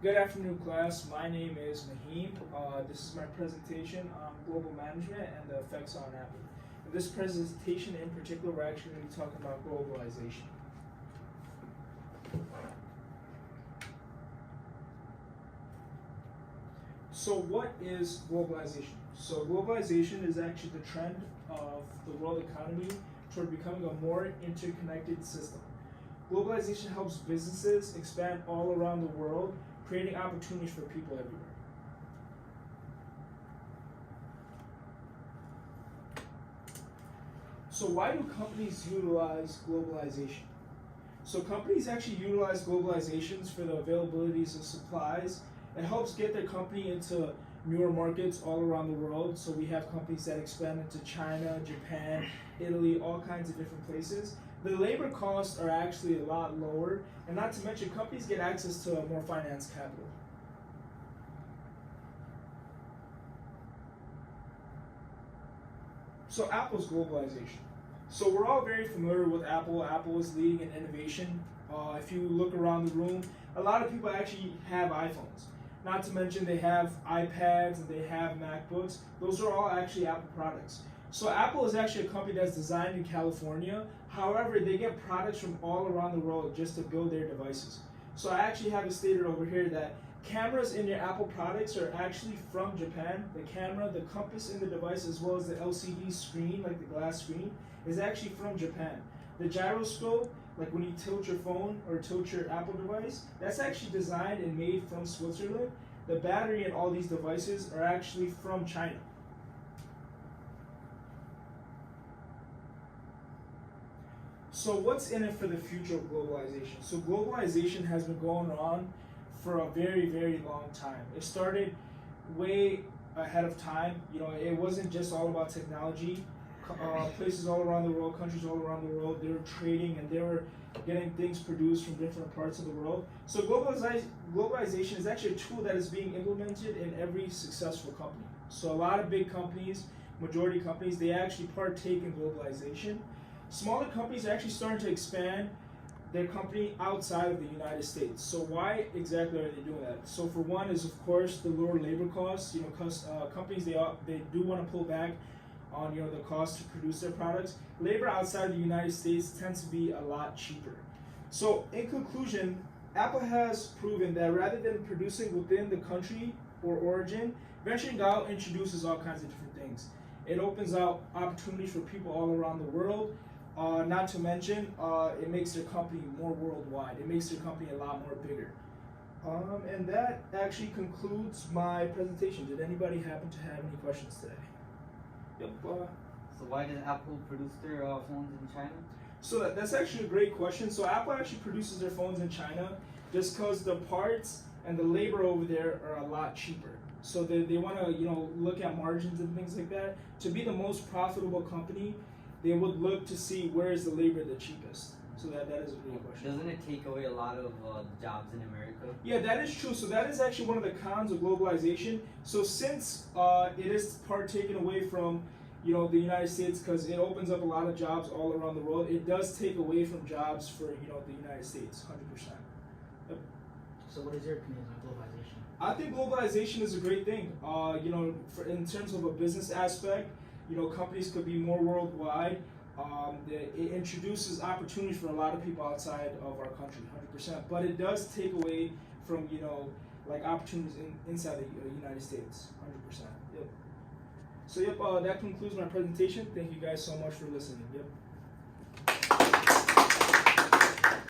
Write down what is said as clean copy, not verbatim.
Good afternoon, class. My name is Mahim. This is my presentation on global management and the effects on Apple. In this presentation in particular, we're actually going to be talking about globalization. So what is globalization? So globalization is actually the trend of the world economy toward becoming a more interconnected system. Globalization helps businesses expand all around the world, creating opportunities for people everywhere. So why do companies utilize globalization? So companies actually utilize globalizations for the availabilities of supplies. It helps get their company into newer markets all around the world. So we have companies that expand into China, Japan, Italy, all kinds of different places. The labor costs are actually a lot lower, and not to mention companies get access to more finance capital. So Apple's globalization. So we're all very familiar with Apple. Apple is leading in innovation. If you look around the room, a lot of people actually have iPhones. Not to mention they have iPads and they have MacBooks. Those are all actually Apple products. So Apple is actually a company that's designed in California. However, they get products from all around the world just to build their devices. So I actually have it stated over here that cameras in your Apple products are actually from Japan. The camera, the compass in the device, as well as the LCD screen, like the glass screen, is actually from Japan. The gyroscope, like when you tilt your phone or tilt your Apple device, that's actually designed and made from Switzerland. The battery in all these devices are actually from China. So what's in it for the future of globalization? So globalization has been going on for a very, very long time. It started way ahead of time. It wasn't just all about technology. Places all around the world, countries all around the world, they were trading and they were getting things produced from different parts of the world. So globalization is actually a tool that is being implemented in every successful company. So a lot of big companies, majority companies, they actually partake in globalization. Smaller companies are actually starting to expand their company outside of the United States. So why exactly are they doing that? So for one is, of course, the lower labor costs. Companies, they do want to pull back on the cost to produce their products. Labor outside of the United States tends to be a lot cheaper. So in conclusion, Apple has proven that rather than producing within the country or origin, venturing out introduces all kinds of different things. It opens out opportunities for people all around the world. Not to mention, it makes their company more worldwide. It makes their company a lot more bigger. And that actually concludes my presentation. Did anybody happen to have any questions today? Yep. So why does Apple produce their phones in China? So that's actually a great question. So Apple actually produces their phones in China just because the parts and the labor over there are a lot cheaper. So they want to look at margins and things like that. To be the most profitable company, they would look to see where is the labor the cheapest. So that is a great question. Doesn't it take away a lot of jobs in America? Yeah, that is true. So that is actually one of the cons of globalization. So since it is partaken away from the United States, because it opens up a lot of jobs all around the world, it does take away from jobs for the United States, 100%. Yep. So what is your opinion on globalization? I think globalization is a great thing. In terms of a business aspect, companies could be more worldwide. It introduces opportunities for a lot of people outside of our country, 100%. But it does take away from like opportunities inside the United States, 100%. Yep. So that concludes my presentation. Thank you guys so much for listening. Yep.